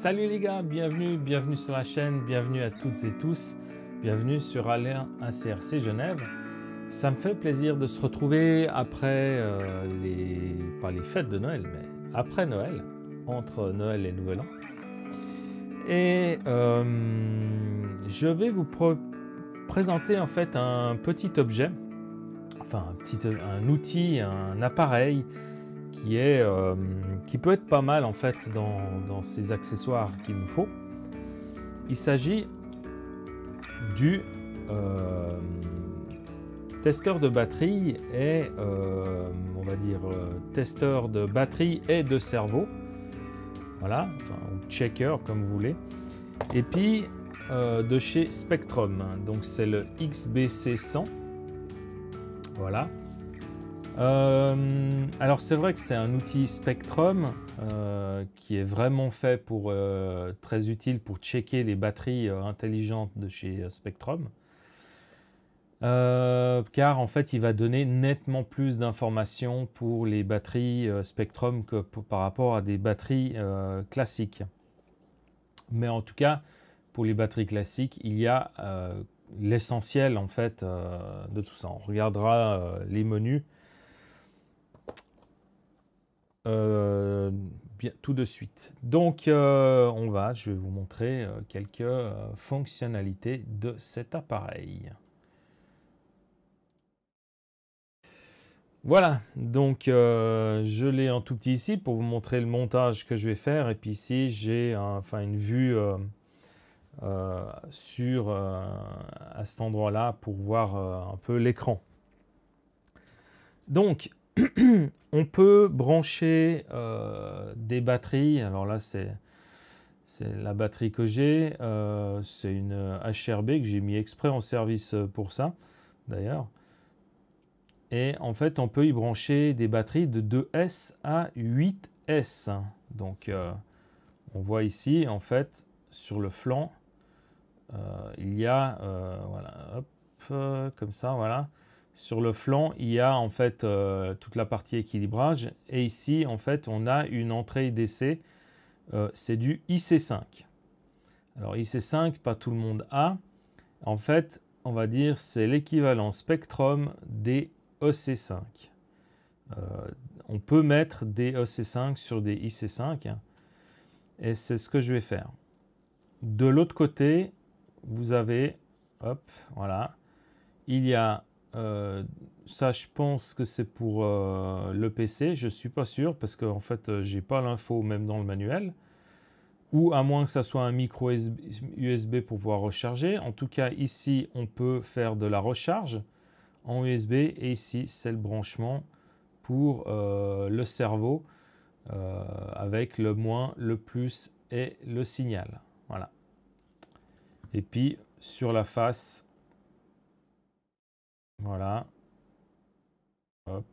Salut les gars, bienvenue sur la chaîne, bienvenue à toutes et tous, bienvenue sur Alain ACRC Genève. Ça me fait plaisir de se retrouver après pas les fêtes de Noël, mais après Noël, entre Noël et Nouvel An. Et je vais vous présenter en fait un petit objet, enfin un outil, un appareil qui peut être pas mal en fait dans ces accessoires qu'il nous faut. Il s'agit du testeur de batterie et on va dire testeur de batterie et de cerveau. Voilà, enfin ou checker comme vous voulez. Et puis de chez Spectrum, donc c'est le XBC100. Voilà. Alors c'est vrai que c'est un outil Spectrum qui est vraiment fait pour très utile pour checker les batteries intelligentes de chez Spectrum, car en fait il va donner nettement plus d'informations pour les batteries Spectrum que par rapport à des batteries classiques. Mais en tout cas pour les batteries classiques il y a l'essentiel en fait de tout ça. On regardera les menus bien, tout de suite. Donc je vais vous montrer quelques fonctionnalités de cet appareil. Voilà, donc je l'ai en tout petit ici pour vous montrer le montage que je vais faire. Et puis ici j'ai une vue sur à cet endroit-là pour voir un peu l'écran. Donc on peut brancher des batteries. Alors là, c'est la batterie que j'ai. C'est une HRB que j'ai mis exprès en service pour ça, d'ailleurs. Et en fait, on peut y brancher des batteries de 2S à 8S. Donc, on voit ici, en fait, sur le flanc, il y a, voilà, hop, comme ça, voilà. Sur le flanc, il y a en fait toute la partie équilibrage. Et ici, en fait, on a une entrée DC. C'est du IC5. Alors IC5, pas tout le monde a. En fait, on va dire c'est l'équivalent Spectrum des EC5. On peut mettre des EC5 sur des IC5. Et c'est ce que je vais faire. De l'autre côté, vous avez, hop, voilà, il y a ça, je pense que c'est pour le PC. Je ne suis pas sûr parce qu'en fait, j'ai pas l'info même dans le manuel. Ou à moins que ça soit un micro USB pour pouvoir recharger. En tout cas, ici, on peut faire de la recharge en USB. Et ici, c'est le branchement pour le cerveau avec le moins, le plus et le signal. Voilà. Et puis, sur la face, voilà. Hop.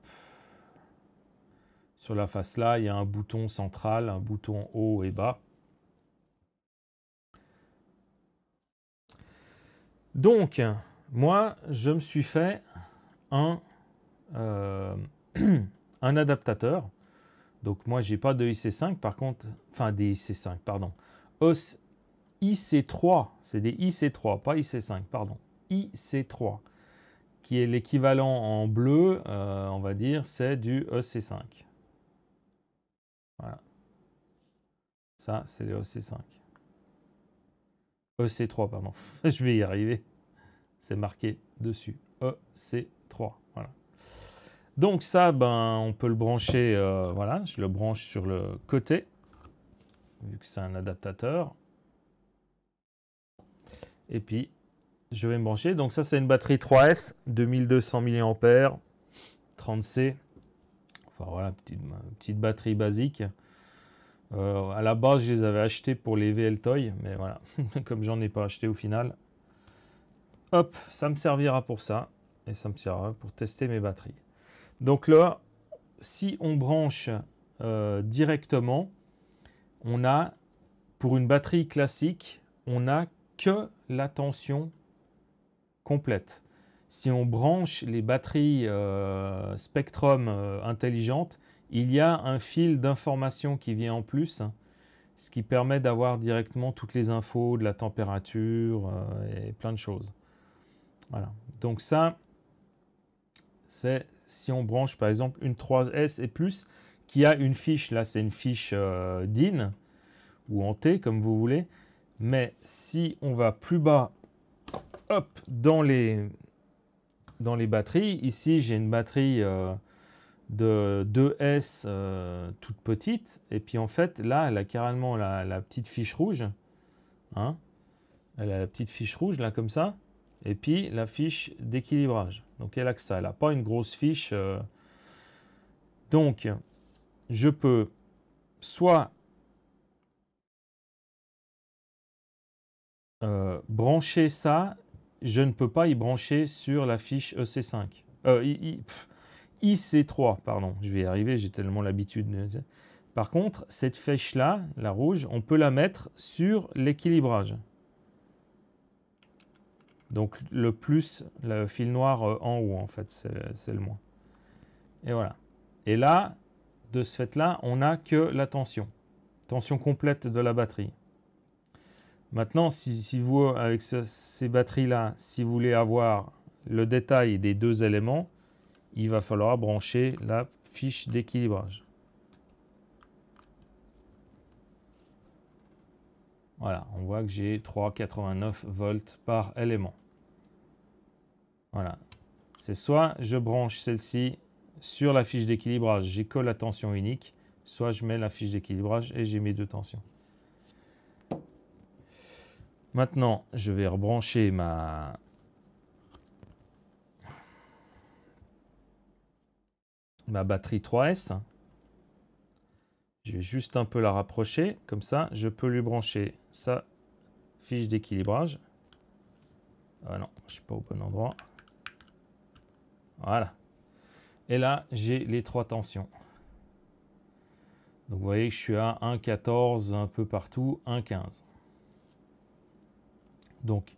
Sur la face là, il y a un bouton central, un bouton haut et bas. Donc, moi, je me suis fait un adaptateur. Donc, moi, j'ai pas de IC5, par contre, enfin des IC5, pardon. IC3, c'est des IC3, pas IC5, pardon. IC3, qui est l'équivalent en bleu, on va dire, c'est du EC5. Voilà. Ça, c'est le EC5. EC3, pardon. Je vais y arriver. C'est marqué dessus. EC3. Voilà. Donc ça, on peut le brancher, voilà, je le branche sur le côté, vu que c'est un adaptateur. Et puis, je vais me brancher. Donc ça, c'est une batterie 3S, 2200 mAh, 30C. Enfin voilà, petite batterie basique. À la base, je les avais achetées pour les VLTOY, mais voilà, comme j'en ai pas acheté au final. Hop, ça me servira pour ça, et ça me servira pour tester mes batteries. Donc là, si on branche directement, on a, pour une batterie classique, on n'a que la tension complète. Si on branche les batteries Spectrum intelligentes, il y a un fil d'information qui vient en plus. ce qui permet d'avoir directement toutes les infos de la température et plein de choses. Voilà. Donc ça, c'est si on branche par exemple une 3S et plus, qui a une fiche, là c'est une fiche DIN ou en T comme vous voulez, mais si on va plus bas, hop, dans les batteries, ici j'ai une batterie de 2S toute petite, et puis en fait là elle a carrément la petite fiche rouge, hein, elle a la petite fiche rouge là comme ça, et puis la fiche d'équilibrage, donc elle a que ça, elle n'a pas une grosse fiche, donc je peux soit brancher ça, je ne peux pas y brancher sur la fiche EC5. IC3, pardon, je vais y arriver, j'ai tellement l'habitude. Par contre, cette fiche-là, la rouge, on peut la mettre sur l'équilibrage. Donc le plus, le fil noir en haut, en fait, c'est le moins. Et voilà. Et là, de ce fait-là, on n'a que la tension complète de la batterie. Maintenant, si vous, avec ces batteries-là, si vous voulez avoir le détail des deux éléments, il va falloir brancher la fiche d'équilibrage. Voilà, on voit que j'ai 3,89 volts par élément. Voilà. C'est soit je branche celle-ci sur la fiche d'équilibrage, j'ai que la tension unique, soit je mets la fiche d'équilibrage et j'ai mes deux tensions. Maintenant, je vais rebrancher ma batterie 3S. Je vais juste un peu la rapprocher, comme ça je peux lui brancher sa fiche d'équilibrage. Ah non, je ne suis pas au bon endroit. Voilà. Et là, j'ai les trois tensions. Donc vous voyez que je suis à 1,14 un peu partout, 1,15. Donc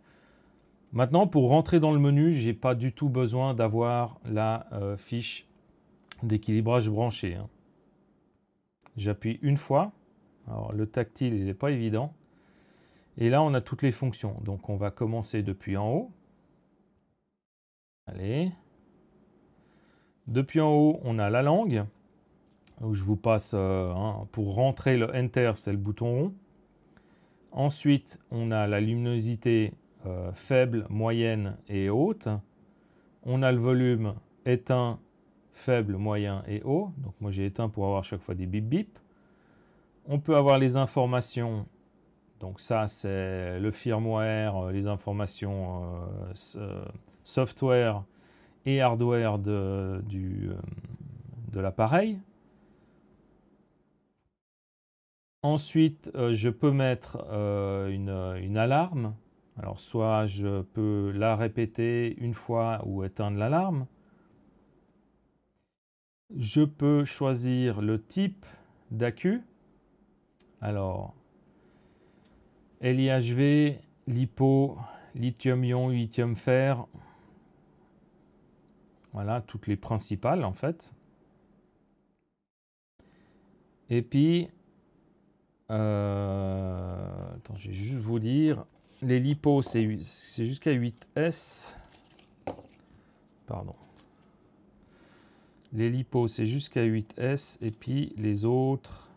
maintenant, pour rentrer dans le menu, je n'ai pas du tout besoin d'avoir la fiche d'équilibrage branchée, hein. J'appuie une fois. Alors le tactile, il n'est pas évident. Et là, on a toutes les fonctions. Donc on va commencer depuis en haut. Allez. Depuis en haut, on a la langue. Donc je vous passe, pour rentrer le Enter, c'est le bouton rond. Ensuite, on a la luminosité faible, moyenne et haute. On a le volume éteint, faible, moyen et haut. Donc moi j'ai éteint pour avoir à chaque fois des bip bip. On peut avoir les informations. Donc ça c'est le firmware, les informations software et hardware de l'appareil. Ensuite, je peux mettre une alarme. Alors, soit je peux la répéter une fois ou éteindre l'alarme. Je peux choisir le type d'accu. Alors, LiHV, LiPo, lithium-ion, lithium-fer. Voilà, toutes les principales en fait. Et puis, attends, je vais juste vous dire, les LiPo c'est jusqu'à 8S. Pardon. Les LiPo c'est jusqu'à 8S et puis les autres,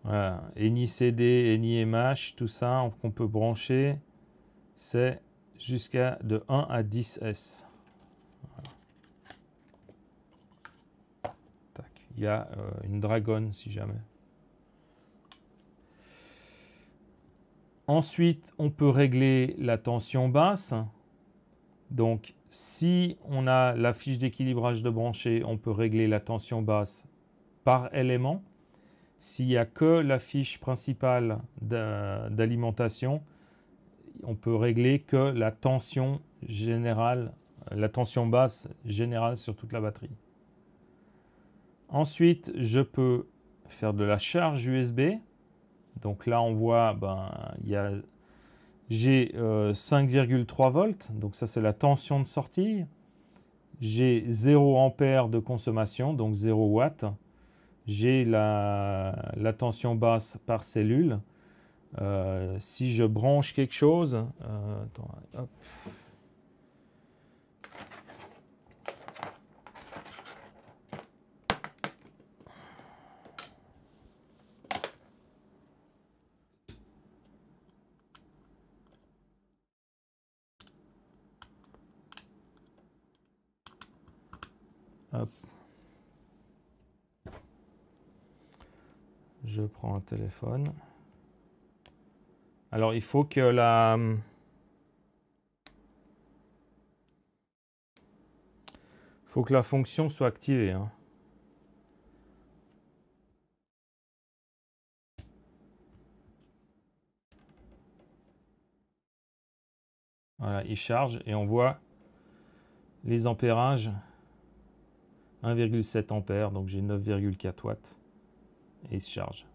voilà, NiCD, NiMH, tout ça qu'on peut brancher, c'est jusqu'à de 1 à 10S. Voilà. Tac. Il y a une Dragon si jamais. Ensuite, on peut régler la tension basse. Donc, si on a la fiche d'équilibrage de branché, on peut régler la tension basse par élément. S'il n'y a que la fiche principale d'alimentation, on peut régler que la tension générale, la tension basse générale sur toute la batterie. Ensuite, je peux faire de la charge USB. Donc là, on voit, j'ai 5,3 volts, donc ça c'est la tension de sortie. J'ai 0 ampère de consommation, donc 0 watts. j'ai la tension basse par cellule. Si je branche quelque chose, attends, hop. Hop. Je prends un téléphone. Alors, il faut que la fonction soit activée, hein. Voilà, il charge et on voit les ampérages 1,7 ampères, donc j'ai 9,4 watts et il se charge.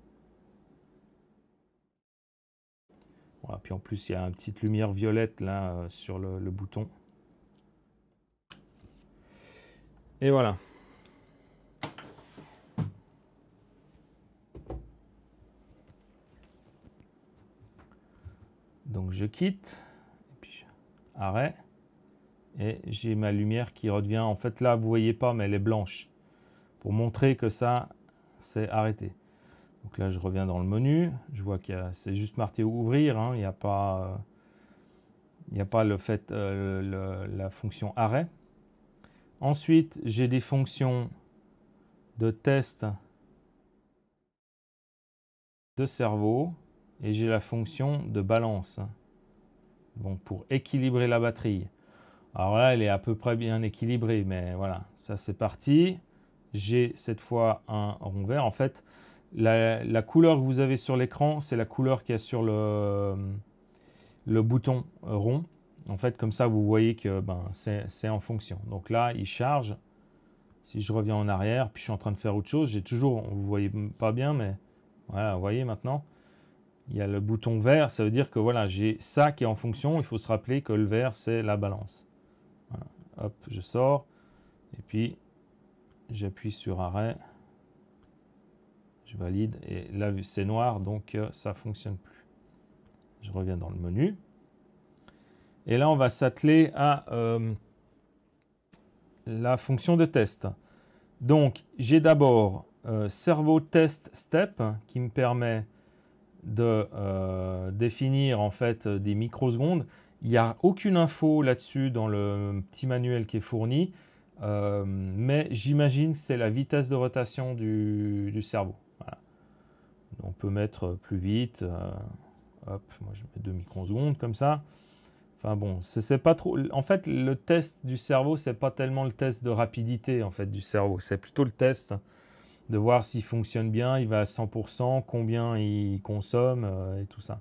Voilà, puis en plus il y a une petite lumière violette là sur le bouton. Et voilà. Donc je quitte, et puis arrêt, et j'ai ma lumière qui redevient, en fait là vous voyez pas mais elle est blanche, pour montrer que ça c'est arrêté. Donc là je reviens dans le menu, je vois que c'est juste marqué ouvrir, hein, il n'y a pas le fait, la fonction arrêt. Ensuite j'ai des fonctions de test de cerveau, et j'ai la fonction de balance, bon, pour équilibrer la batterie. Alors là, elle est à peu près bien équilibrée, mais voilà, ça c'est parti. J'ai cette fois un rond vert. En fait, la couleur que vous avez sur l'écran, c'est la couleur qu'il y a sur le bouton rond. En fait, comme ça, vous voyez que ben, c'est en fonction. Donc là, il charge. Si je reviens en arrière, puis je suis en train de faire autre chose, j'ai toujours, vous ne voyez pas bien, mais voilà, vous voyez maintenant. Il y a le bouton vert, ça veut dire que voilà, j'ai ça qui est en fonction. Il faut se rappeler que le vert, c'est la balance. Voilà. Hop, je sors. Et puis, j'appuie sur arrêt. Je valide. Et là, c'est noir, donc ça ne fonctionne plus. Je reviens dans le menu. Et là, on va s'atteler à la fonction de test. Donc, j'ai d'abord Servo Test Step qui me permet de définir en fait des microsecondes. Il n'y a aucune info là-dessus dans le petit manuel qui est fourni, mais j'imagine que c'est la vitesse de rotation du cerveau. Voilà. On peut mettre plus vite. Hop, moi je mets 2 microsecondes comme ça. Enfin bon, c'est pas trop. En fait, le test du cerveau, c'est pas tellement le test de rapidité en fait du cerveau. C'est plutôt le test de voir s'il fonctionne bien, il va à 100%, combien il consomme et tout ça.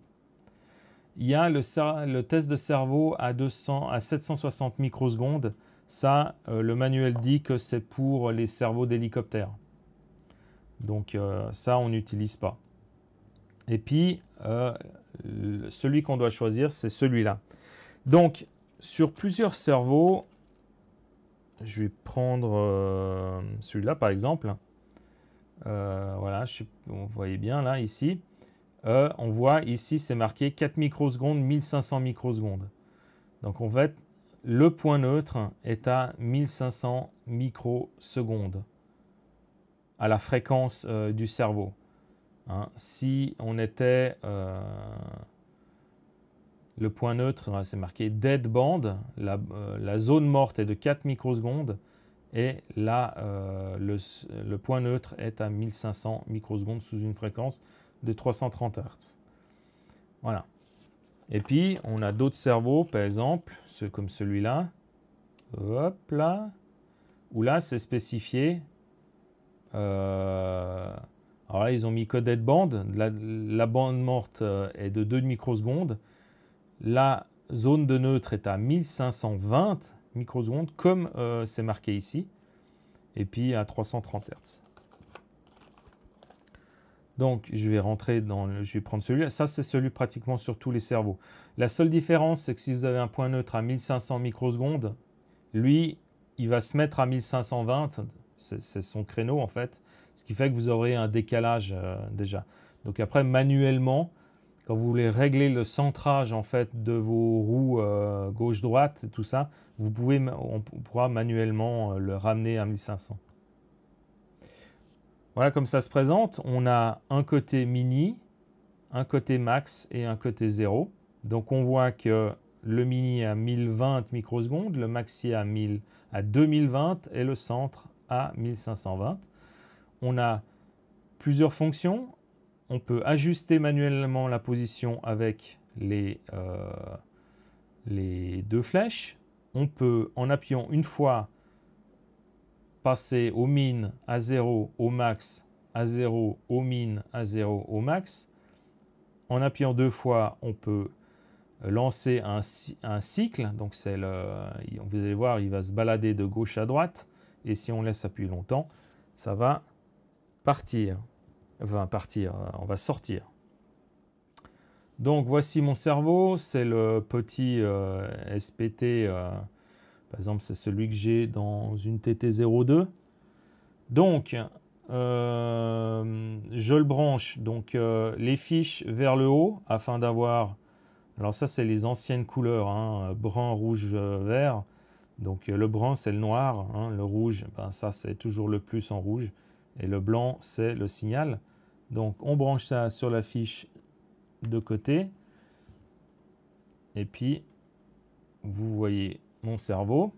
Il y a le test de cerveau à 760 microsecondes. Ça, le manuel dit que c'est pour les cerveaux d'hélicoptères. Donc ça, on n'utilise pas. Et puis, celui qu'on doit choisir, c'est celui-là. Donc, sur plusieurs cerveaux, je vais prendre celui-là par exemple. Voilà, vous voyez bien là, ici. On voit ici, c'est marqué 4 microsecondes, 1500 microsecondes. Donc en fait, le point neutre est à 1500 microsecondes à la fréquence du cerveau. Hein, si on était... le point neutre, c'est marqué dead band, la zone morte est de 4 microsecondes, et là, le point neutre est à 1500 microsecondes sous une fréquence de 330 Hz. Voilà. Et puis, on a d'autres cerveaux, par exemple, comme celui-là. Hop là. Où là, c'est spécifié. Alors là, ils ont mis coded band. La bande morte est de 2 microsecondes. La zone de neutre est à 1520 microsecondes, comme c'est marqué ici. Et puis à 330 Hz. Donc, je vais rentrer je vais prendre celui-là. Ça, c'est celui pratiquement sur tous les cerveaux. La seule différence, c'est que si vous avez un point neutre à 1500 microsecondes, lui, il va se mettre à 1520. C'est son créneau, en fait. Ce qui fait que vous aurez un décalage déjà. Donc après, manuellement, quand vous voulez régler le centrage en fait de vos roues gauche-droite et tout ça, on pourra manuellement le ramener à 1500. Voilà comme ça se présente. On a un côté mini, un côté max et un côté 0. Donc on voit que le mini à 1020 microsecondes, le maxi à 2020 et le centre à 1520. On a plusieurs fonctions. On peut ajuster manuellement la position avec les deux flèches. On peut, en appuyant une fois, passer au min à 0, au max à 0, au min à 0, au max. En appuyant deux fois, on peut lancer un cycle. Donc vous allez voir, il va se balader de gauche à droite. Et si on laisse appuyer longtemps, ça va partir. Enfin, partir, on va sortir. Donc voici mon cerveau, c'est le petit SPT, par exemple c'est celui que j'ai dans une TT02. Donc je le branche, donc les fiches vers le haut afin d'avoir, alors ça c'est les anciennes couleurs, hein, brun, rouge, vert. Donc le brun c'est le noir, hein, le rouge, ben, ça c'est toujours le plus en rouge, et le blanc c'est le signal. Donc on branche ça sur la fiche de côté. Et puis, vous voyez mon cerveau.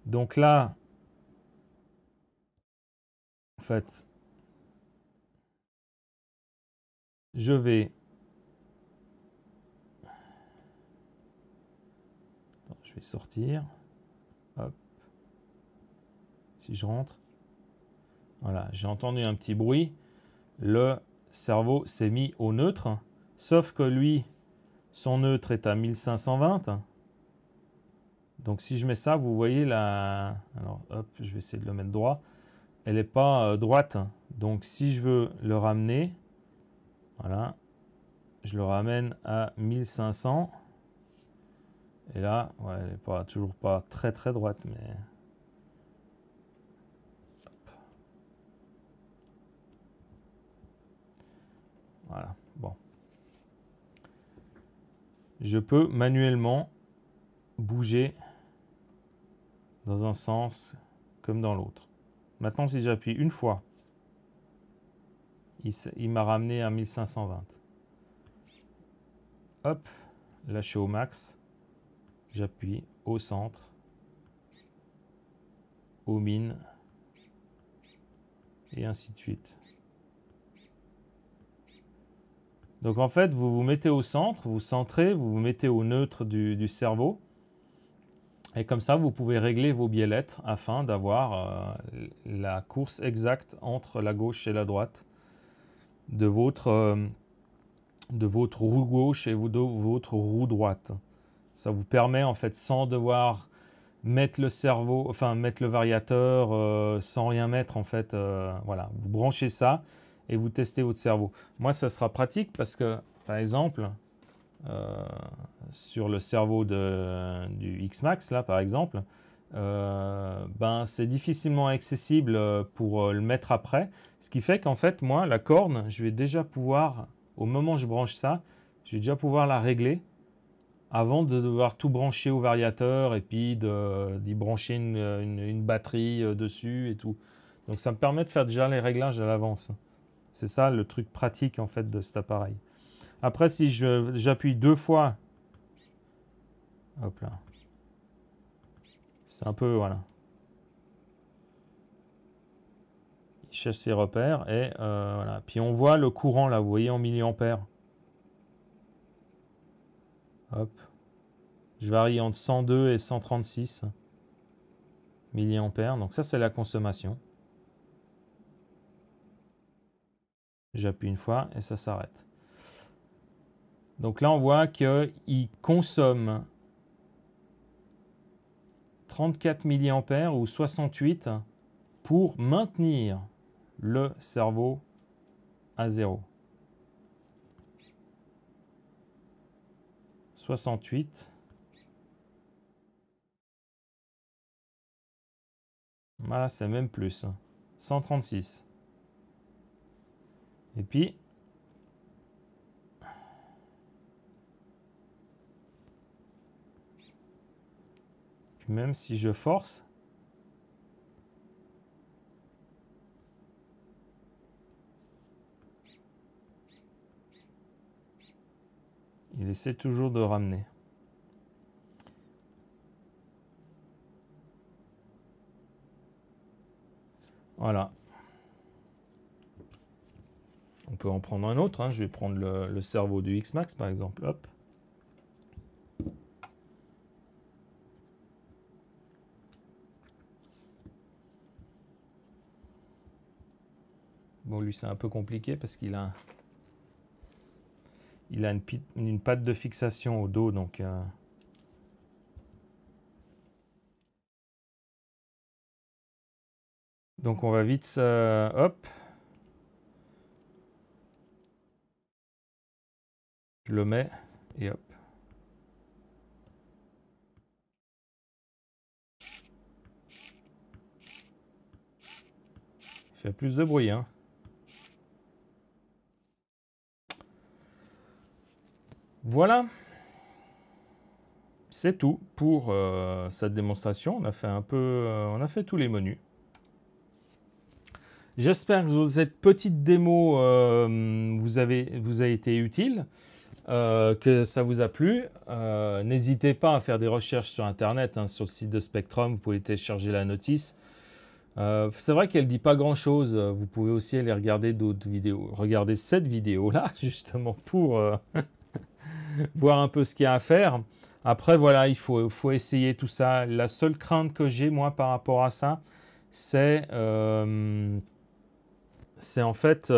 Donc là, en fait, je vais... Attends, je vais sortir. Hop. Si je rentre. Voilà, j'ai entendu un petit bruit. Le cerveau s'est mis au neutre. Sauf que lui, son neutre est à 1520. Donc si je mets ça, vous voyez la... Alors hop, je vais essayer de le mettre droit. Elle n'est pas droite. Donc si je veux le ramener, voilà, je le ramène à 1500. Et là, ouais, elle n'est toujours pas très très droite, mais... Voilà, bon. Je peux manuellement bouger dans un sens comme dans l'autre. Maintenant, si j'appuie une fois, il m'a ramené à 1520. Hop, là je suis au max. J'appuie au centre, au min, et ainsi de suite. Donc en fait, vous vous mettez au centre, vous centrez, vous vous mettez au neutre du cerveau. Et comme ça, vous pouvez régler vos biais-lettres afin d'avoir la course exacte entre la gauche et la droite de votre roue gauche et de votre roue droite. Ça vous permet en fait, sans devoir mettre le cerveau, enfin mettre le variateur, sans rien mettre en fait, voilà, vous branchez ça et vous testez votre cerveau. Moi, ça sera pratique parce que, par exemple, sur le cerveau du X-Max, là par exemple, ben, c'est difficilement accessible pour le mettre après. Ce qui fait qu'en fait, moi, la corne, je vais déjà pouvoir, au moment où je branche ça, je vais déjà pouvoir la régler avant de devoir tout brancher au variateur et puis d'y brancher une batterie dessus et tout. Donc ça me permet de faire déjà les réglages à l'avance. C'est ça le truc pratique en fait de cet appareil. Après, si j'appuie deux fois, hop là, c'est un peu, voilà. Il cherche ses repères et voilà. Puis on voit le courant là, vous voyez en milliampères. Hop. Je varie entre 102 et 136 milliampères. Donc ça, c'est la consommation. J'appuie une fois et ça s'arrête. Donc là, on voit qu'il consomme 34 milliampères ou 68 pour maintenir le cerveau à 0. 68. Ah, c'est même plus. 136. Et puis... même si je force... il essaie toujours de ramener. Voilà. On peut en prendre un autre. Hein. Je vais prendre le cerveau du X-Max, par exemple. Hop. Bon, lui, c'est un peu compliqué parce qu'il a, une patte de fixation au dos. Donc, on va vite... hop. Je le mets et hop. Il fait plus de bruit, hein. Voilà. C'est tout pour cette démonstration. On a fait un peu, on a fait tous les menus. J'espère que cette petite démo vous a été utile, que ça vous a plu. N'hésitez pas à faire des recherches sur Internet, hein, sur le site de Spectrum. Vous pouvez télécharger la notice. C'est vrai qu'elle ne dit pas grand-chose. Vous pouvez aussi aller regarder d'autres vidéos. Regardez cette vidéo-là, justement, pour voir un peu ce qu'il y a à faire. Après, voilà, il faut essayer tout ça. La seule crainte que j'ai, moi, par rapport à ça, c'est en fait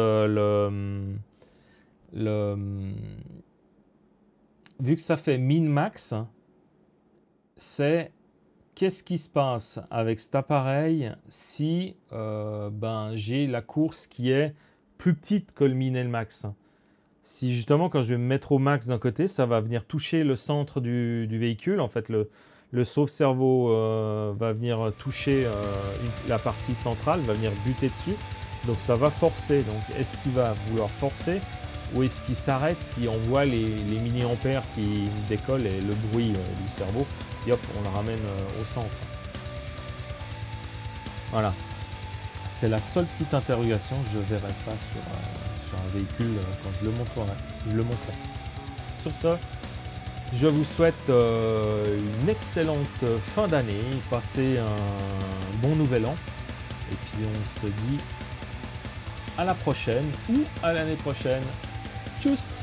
vu que ça fait min-max, c'est qu'est-ce qui se passe avec cet appareil si j'ai la course qui est plus petite que le min et le max. Si justement, quand je vais me mettre au max d'un côté, ça va venir toucher le centre du véhicule. En fait, le sauve-cerveau va venir toucher la partie centrale, va venir buter dessus. Donc ça va forcer. Donc est-ce qu'il va vouloir forcer ou est-ce qu'il s'arrête, puis on voit les milliampères qui décollent et le bruit du cerveau, et hop, on le ramène au centre. Voilà. C'est la seule petite interrogation. Je verrai ça sur un véhicule quand je le montrerai. Sur ce, je vous souhaite une excellente fin d'année. Passez un bon nouvel an. Et puis on se dit à la prochaine ou à l'année prochaine. Tchuss!